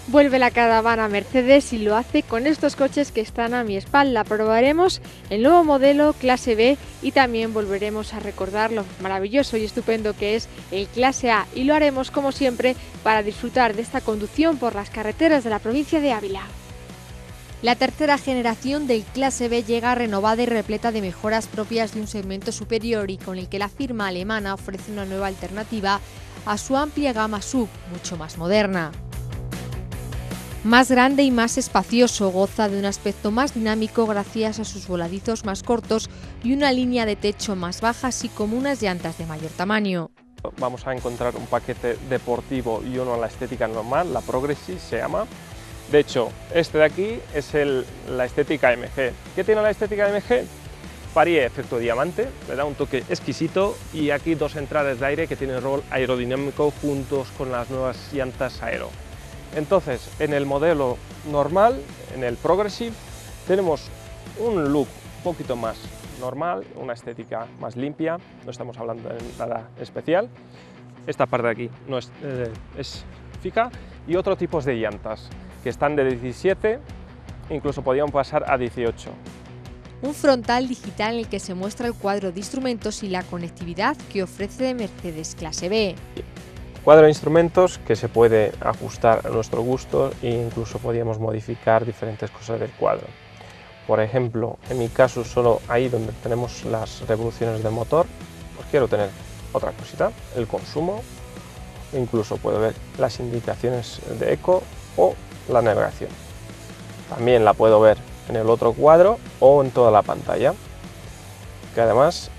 Vuelve la caravana Mercedes y lo hace con estos coches que están a mi espalda. Probaremos el nuevo modelo Clase B y también volveremos a recordar lo maravilloso y estupendo que es el Clase A, y lo haremos como siempre para disfrutar de esta conducción por las carreteras de la provincia de Ávila. La tercera generación del Clase B llega renovada y repleta de mejoras propias de un segmento superior y con el que la firma alemana ofrece una nueva alternativa a su amplia gama SUV, mucho más moderna. Más grande y más espacioso, goza de un aspecto más dinámico gracias a sus voladizos más cortos y una línea de techo más baja, así como unas llantas de mayor tamaño. Vamos a encontrar un paquete deportivo y uno a la estética normal, la Progressive se llama. De hecho, este de aquí es la estética AMG. ¿Qué tiene la estética AMG? Varía efecto diamante, le da un toque exquisito, y aquí dos entradas de aire que tienen rol aerodinámico juntos con las nuevas llantas aero. Entonces, en el modelo normal, en el Progressive, tenemos un look un poquito más normal, una estética más limpia, no estamos hablando de nada especial. Esta parte de aquí no es fija, y otro tipo de llantas que están de 17, incluso podían pasar a 18. Un frontal digital en el que se muestra el cuadro de instrumentos y la conectividad que ofrece Mercedes Clase B. Cuadro de instrumentos que se puede ajustar a nuestro gusto e incluso podíamos modificar diferentes cosas del cuadro. Por ejemplo, en mi caso, solo ahí donde tenemos las revoluciones del motor, pues quiero tener otra cosita, el consumo, incluso puedo ver las indicaciones de eco o la navegación. También la puedo ver en el otro cuadro o en toda la pantalla, que además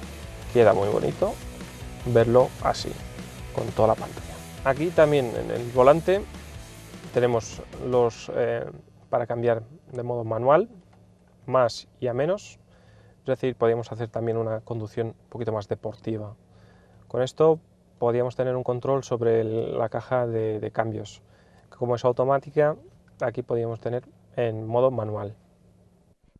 queda muy bonito verlo así, con toda la pantalla. Aquí también en el volante tenemos para cambiar de modo manual, más y a menos, es decir, podríamos hacer también una conducción un poquito más deportiva. Con esto podríamos tener un control sobre la caja de cambios, que como es automática, aquí podríamos tener en modo manual.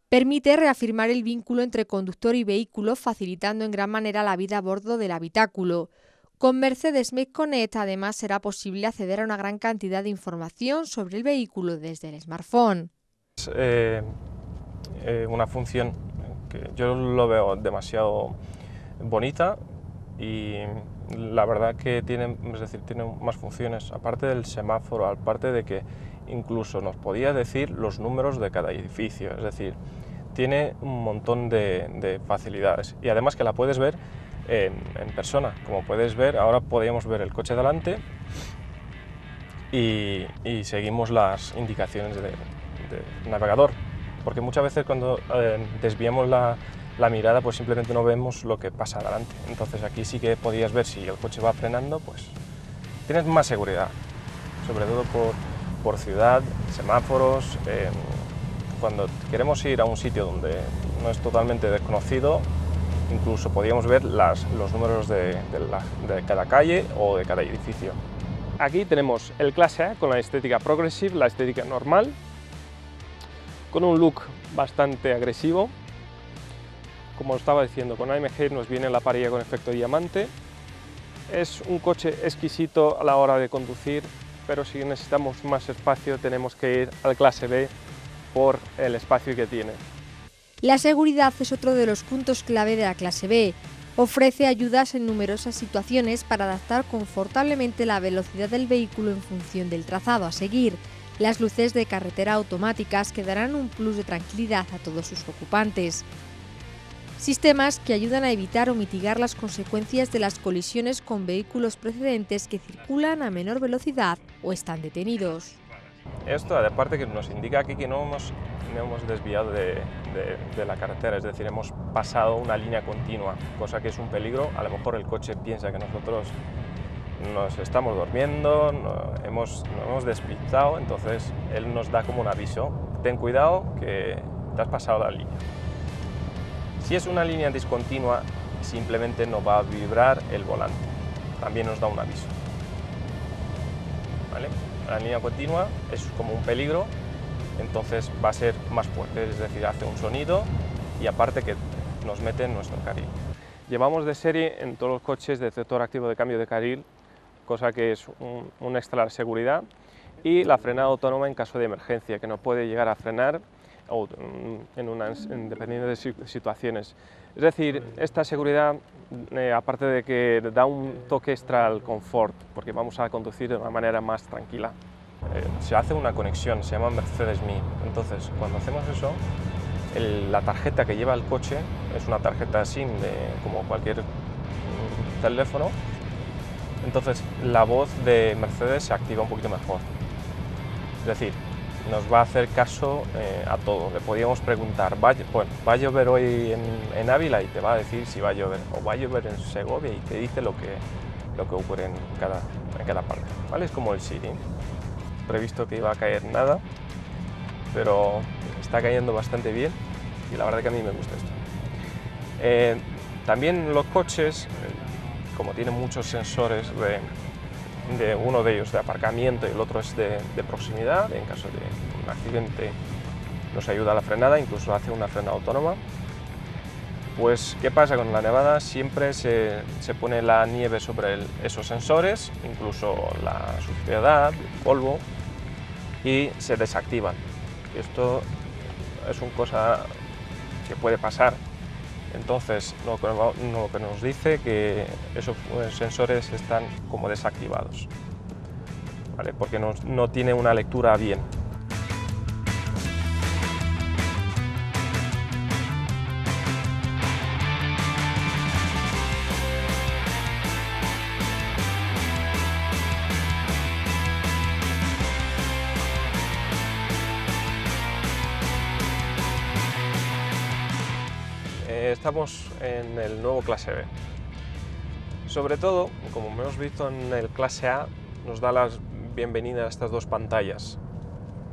Permite reafirmar el vínculo entre conductor y vehículo, facilitando en gran manera la vida a bordo del habitáculo. Con Mercedes Me Connect además será posible acceder a una gran cantidad de información sobre el vehículo desde el smartphone. Es una función que yo lo veo demasiado bonita, y la verdad que tiene más funciones, aparte del semáforo, aparte de que incluso nos podía decir los números de cada edificio, es decir, tiene un montón de facilidades, y además que la puedes ver en persona. Como puedes ver, ahora podríamos ver el coche delante y seguimos las indicaciones de navegador, porque muchas veces cuando desviamos la mirada, pues simplemente no vemos lo que pasa delante. Entonces aquí sí que podías ver si el coche va frenando, pues tienes más seguridad, sobre todo por ciudad, semáforos. Cuando queremos ir a un sitio donde no es totalmente desconocido, incluso podíamos ver los números de cada calle o de cada edificio. Aquí tenemos el Clase A con la estética Progressive, la estética normal, con un look bastante agresivo. Como estaba diciendo, con AMG nos viene la parrilla con efecto diamante. Es un coche exquisito a la hora de conducir, pero si necesitamos más espacio tenemos que ir al Clase B por el espacio que tiene. La seguridad es otro de los puntos clave de la Clase B. Ofrece ayudas en numerosas situaciones para adaptar confortablemente la velocidad del vehículo en función del trazado a seguir. Las luces de carretera automáticas que darán un plus de tranquilidad a todos sus ocupantes. Sistemas que ayudan a evitar o mitigar las consecuencias de las colisiones con vehículos precedentes que circulan a menor velocidad o están detenidos. Esto, aparte que nos indica aquí que no hemos desviado de la carretera, es decir, hemos pasado una línea continua, cosa que es un peligro. A lo mejor el coche piensa que nosotros nos estamos durmiendo, nos hemos despistado, entonces él nos da como un aviso: ten cuidado que te has pasado la línea. Si es una línea discontinua, simplemente no va a vibrar el volante, también nos da un aviso, ¿vale? La línea continua es como un peligro, entonces va a ser más fuerte, es decir, hace un sonido y aparte que nos mete en nuestro carril. Llevamos de serie en todos los coches detector activo de cambio de carril, cosa que es un extra de seguridad. y la frenada autónoma en caso de emergencia, que nos puede llegar a frenar dependiendo de situaciones. Es decir, esta seguridad, aparte de que da un toque extra al confort, porque vamos a conducir de una manera más tranquila. Se hace una conexión, se llama Mercedes Me. Entonces, cuando hacemos eso, la tarjeta que lleva el coche es una tarjeta SIM como cualquier teléfono. Entonces, la voz de Mercedes se activa un poquito mejor. Es decir, nos va a hacer caso a todo. Le podíamos preguntar, ¿va a llover hoy en Ávila? Y te va a decir si va a llover. O va a llover en Segovia y te dice lo que ocurre en cada parte. ¿Vale? Es como el Siri. Previsto que iba a caer nada, pero está cayendo bastante bien y la verdad que a mí me gusta esto. También los coches, como tienen muchos sensores uno de ellos de aparcamiento y el otro es de proximidad, en caso de un accidente nos ayuda a la frenada, incluso hace una frenada autónoma. Pues, ¿qué pasa con la nevada? Siempre se pone la nieve sobre esos sensores, incluso la suciedad, el polvo, y se desactivan. Esto es una cosa que puede pasar. Entonces, lo que nos dice que esos sensores están como desactivados, ¿vale? Porque no tiene una lectura bien. Estamos en el nuevo clase B. Sobre todo, como hemos visto en el clase A, nos da la bienvenida a estas dos pantallas,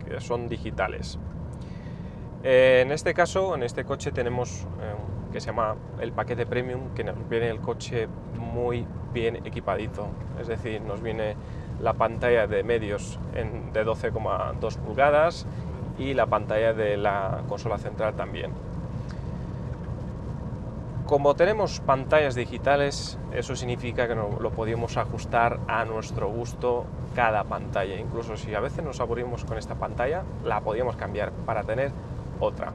que son digitales. En este caso, en este coche tenemos que se llama el paquete premium, que nos viene el coche muy bien equipadito. Es decir, nos viene la pantalla de medios de 12,2 pulgadas y la pantalla de la consola central también. Como tenemos pantallas digitales, eso significa que lo podemos ajustar a nuestro gusto cada pantalla. Incluso si a veces nos aburrimos con esta pantalla, la podíamos cambiar para tener otra.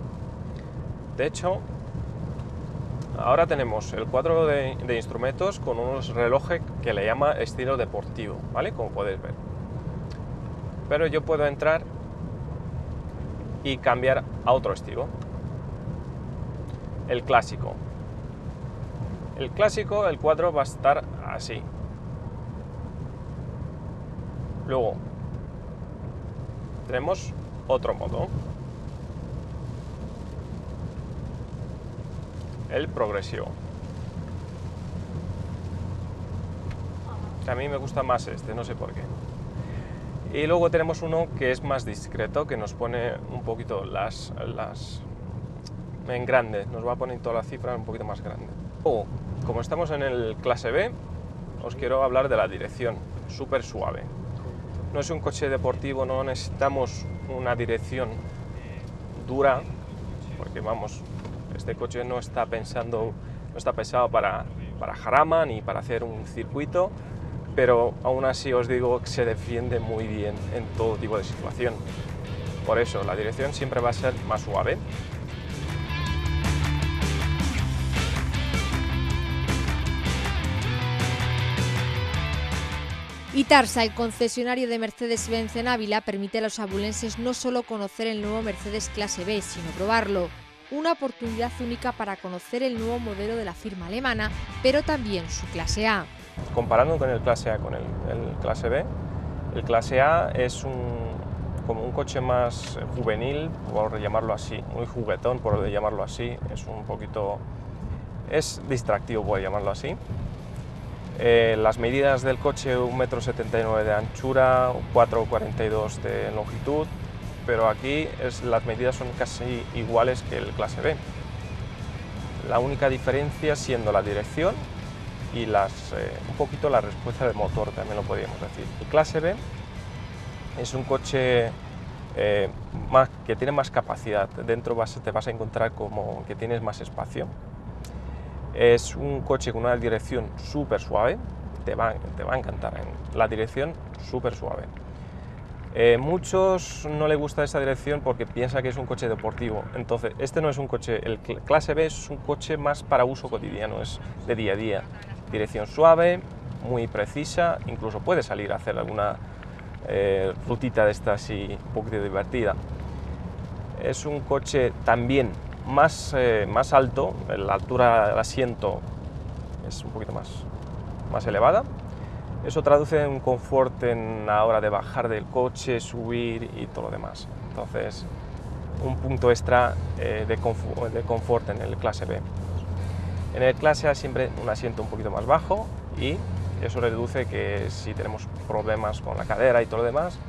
De hecho, ahora tenemos el cuadro de instrumentos con unos relojes que le llama estilo deportivo, ¿vale? Como podéis ver. Pero yo puedo entrar y cambiar a otro estilo. El clásico. El clásico, el cuadro va a estar así. Luego tenemos otro modo, el progresivo. A mí me gusta más este, no sé por qué. Y luego tenemos uno que es más discreto, que nos pone un poquito en grande, nos va a poner todas las cifras un poquito más grande. Como estamos en el clase B, os quiero hablar de la dirección, súper suave. No es un coche deportivo, no necesitamos una dirección dura, porque vamos, este coche no está pensado para jarama ni para hacer un circuito, pero aún así os digo que se defiende muy bien en todo tipo de situación. Por eso la dirección siempre va a ser más suave. Itarsa, el concesionario de Mercedes-Benz en Ávila, permite a los abulenses no solo conocer el nuevo Mercedes Clase B, sino probarlo. Una oportunidad única para conocer el nuevo modelo de la firma alemana, pero también su Clase A. Comparando con el Clase A con el Clase B, el Clase A es como un coche más juvenil, por llamarlo así, muy juguetón, por llamarlo así, es distractivo, por llamarlo así. Las medidas del coche, 1,79 m de anchura, 4,42 de longitud, pero aquí las medidas son casi iguales que el Clase B. La única diferencia siendo la dirección y un poquito la respuesta del motor, también lo podríamos decir. El Clase B es un coche que tiene más capacidad, dentro te vas a encontrar como que tienes más espacio. Es un coche con una dirección súper suave, te va a encantar, la dirección súper suave. Muchos no les gusta esta dirección porque piensa que es un coche deportivo. Entonces, este no es un coche, el clase B es un coche más para uso cotidiano, es de día a día. Dirección suave, muy precisa, incluso puede salir a hacer alguna rutita de estas y un poquito divertida. Es un coche también más alto, la altura del asiento es un poquito más elevada. Eso traduce en un confort en la hora de bajar del coche, subir y todo lo demás. Entonces, un punto extra de confort en el clase B. En el clase A siempre un asiento un poquito más bajo y eso reduce que si tenemos problemas con la cadera y todo lo demás,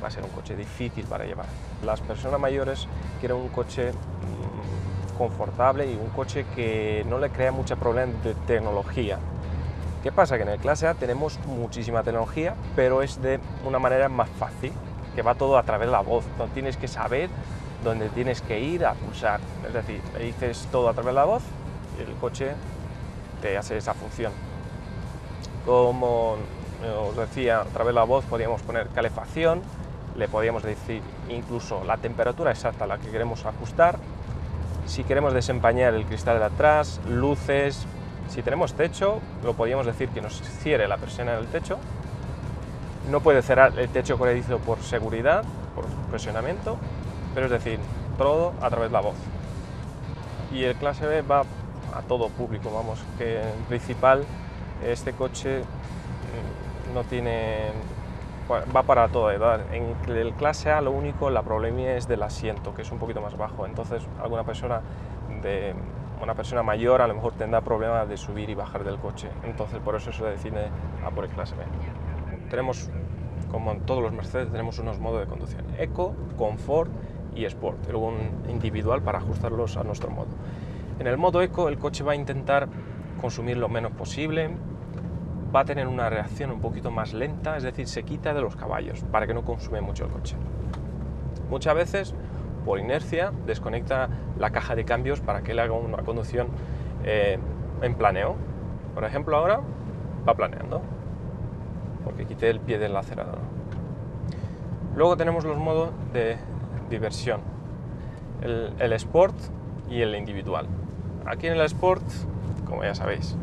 va a ser un coche difícil para llevar. Las personas mayores quieren un coche confortable y un coche que no le crea mucho problema de tecnología. ¿Qué pasa? Que en el clase A tenemos muchísima tecnología, pero es de una manera más fácil, que va todo a través de la voz. No tienes que saber dónde tienes que ir a pulsar. Es decir, le dices todo a través de la voz y el coche te hace esa función. Como os decía, a través de la voz podíamos poner calefacción, le podíamos decir incluso la temperatura exacta a la que queremos ajustar. Si queremos desempañar el cristal de atrás, luces. Si tenemos techo, lo podríamos decir que nos cierre la persiana del techo. No puede cerrar el techo corredizo por seguridad, por presionamiento, pero es decir, todo a través de la voz. Y el clase B va a todo público, vamos, que en principal este coche no tiene, va para toda edad. En el clase A lo único, la problemía es del asiento, que es un poquito más bajo, entonces una persona mayor a lo mejor tendrá problemas de subir y bajar del coche, entonces por eso se decide a por el clase B. Tenemos, como en todos los Mercedes, tenemos unos modos de conducción: Eco, Confort y Sport, y luego un individual para ajustarlos a nuestro modo. En el modo Eco el coche va a intentar consumir lo menos posible, va a tener una reacción un poquito más lenta, es decir, se quita de los caballos para que no consume mucho el coche. Muchas veces, por inercia, desconecta la caja de cambios para que él haga una conducción en planeo. Por ejemplo, ahora va planeando, porque quité el pie del acelerador. Luego tenemos los modos de diversión, el Sport y el individual. Aquí en el Sport, como ya sabéis,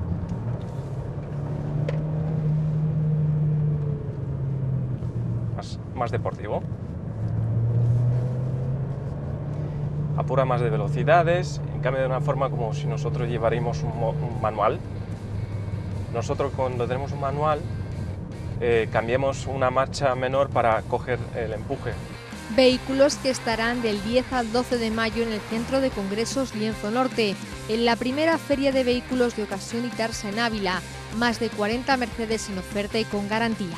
más deportivo, apura más de velocidades, en cambio de una forma como si nosotros llevaríamos un manual. Nosotros cuando tenemos un manual cambiamos una marcha menor para coger el empuje. Vehículos que estarán del 10 al 12 de mayo en el Centro de Congresos Lienzo Norte, en la primera feria de vehículos de ocasión y Tarsa en Ávila. Más de 40 Mercedes en oferta y con garantía.